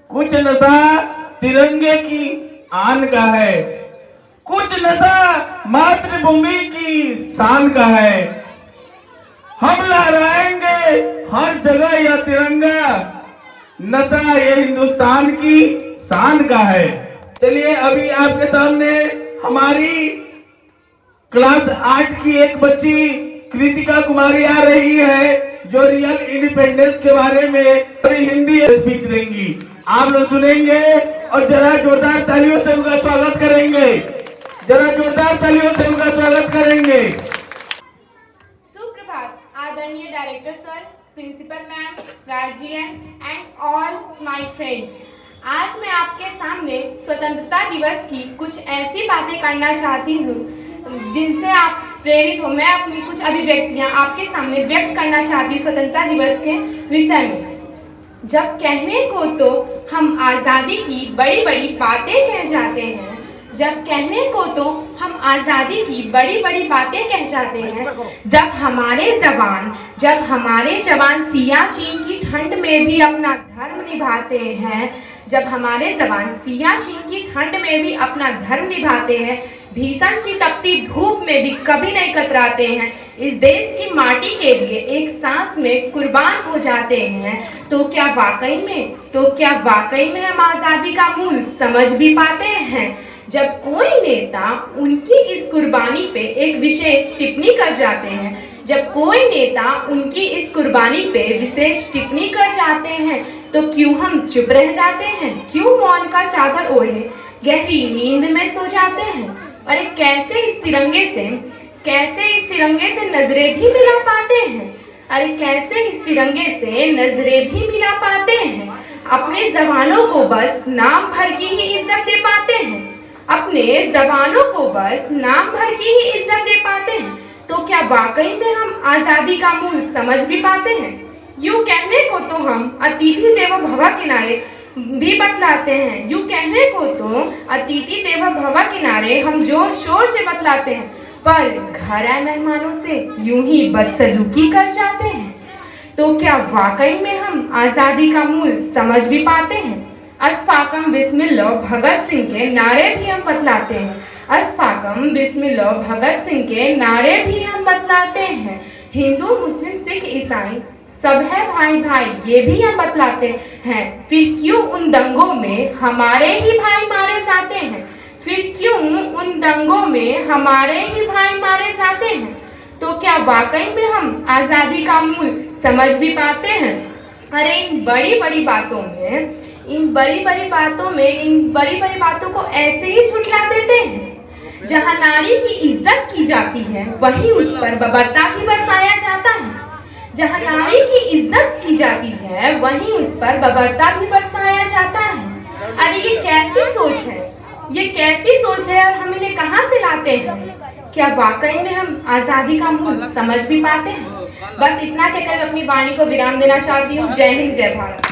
कुछ नशा तिरंगे की आन का है, कुछ नशा मातृभूमि की शान का है। हम लहराएंगे हर जगह यह तिरंगा, नशा ये हिंदुस्तान की शान का है। चलिए अभी आपके सामने हमारी क्लास 8 की एक बच्ची कृतिका कुमारी आ रही है, जो रियल इंडिपेंडेंस के बारे में हिंदी स्पीच देंगी। आप लोग सुनेंगे और जरा जोरदार तालियों से उनका स्वागत करेंगे, जरा जोरदार तालियों से उनका स्वागत करेंगे। सुप्रभात आदरणीय director sir, principal ma'am, guardian and all my friends. आज मैं आपके सामने स्वतंत्रता दिवस की कुछ ऐसी बातें करना चाहती हूँ जिनसे आप प्रेरित हो। मैं अपनी कुछ अभिव्यक्तियाँ आपके सामने व्यक्त करना चाहती हूँ स्वतंत्रता दिवस के विषय में। जब कहने को तो हम आज़ादी की बड़ी बड़ी बातें कह जाते हैं, जब कहने को तो हम आज़ादी की बड़ी बड़ी बातें कह जाते हैं, जब हमारे जवान सियाचिन की ठंड में भी अपना धर्म निभाते हैं, जब हमारे जवान सियाचिन की ठंड में भी अपना धर्म निभाते हैं, भीषण सी तपती धूप में भी कभी नहीं कतराते हैं, इस देश की माटी के लिए एक सांस में कुर्बान हो जाते हैं, तो क्या वाकई में हम आज़ादी का मूल समझ भी पाते हैं? जब कोई नेता उनकी इस कुर्बानी पे एक विशेष टिप्पणी कर जाते हैं, जब कोई नेता उनकी इस कुर्बानी पे विशेष टिप्पणी कर जाते हैं, तो क्यों हम चुप रह जाते हैं? क्यों मौन का चादर ओढ़े गहरी नींद में सो जाते हैं? अरे कैसे इस तिरंगे से नजरें भी मिला पाते हैं? अरे कैसे इस तिरंगे से नजरें भी मिला पाते हैं? अपने जवानों को बस नाम भर की ही इज्जत दे पाते हैं, अपने जवानों को बस नाम भर की ही इज्जत दे पाते हैं, तो क्या वाकई में हम आज़ादी का मूल समझ भी पाते हैं? यूँ कहने को तो हम अतिथि देवो भव किनारे भी बतलाते हैं, यूँ कहने को तो अतिथि देवो भव किनारे हम जोर शोर से बतलाते हैं, पर घर आए मेहमानों से यूं ही बदसलूकी कर जाते हैं। तो क्या वाकई में हम आज़ादी का मूल समझ भी पाते हैं? अस्फाकम बिस्मिल्लाह भगत सिंह के नारे भी हम बतलाते हैं, अस्फाकम बिस्मिल्लाह भगत सिंह के नारे भी हम बतलाते हैं। हिंदू मुस्लिम सिख ईसाई सब है भाई भाई, ये भी हम बतलाते हैं। फिर क्यों उन दंगों में हमारे ही भाई मारे जाते हैं? फिर क्यों उन दंगों में हमारे ही भाई मारे जाते हैं? तो क्या वाकई में हम आज़ादी का मूल समझ भी पाते हैं? अरे इन बड़ी बड़ी बातों को ऐसे ही झुठला देते हैं। जहाँ नारी की इज्जत की जाती है वहीं उस पर बर्बरता भी बरसाया जाता है, जहाँ नारी की इज्जत की जाती है वहीं उस पर बर्बरता भी बरसाया जाता है। अरे ये कैसी सोच है, ये कैसी सोच है और हम इन्हें कहाँ से लाते हैं? क्या वाकई में हम आज़ादी का मूल समझ भी पाते हैं? बस इतना कहकर अपनी वाणी को विराम देना चाहती हूँ। जय हिंद, जय भारत।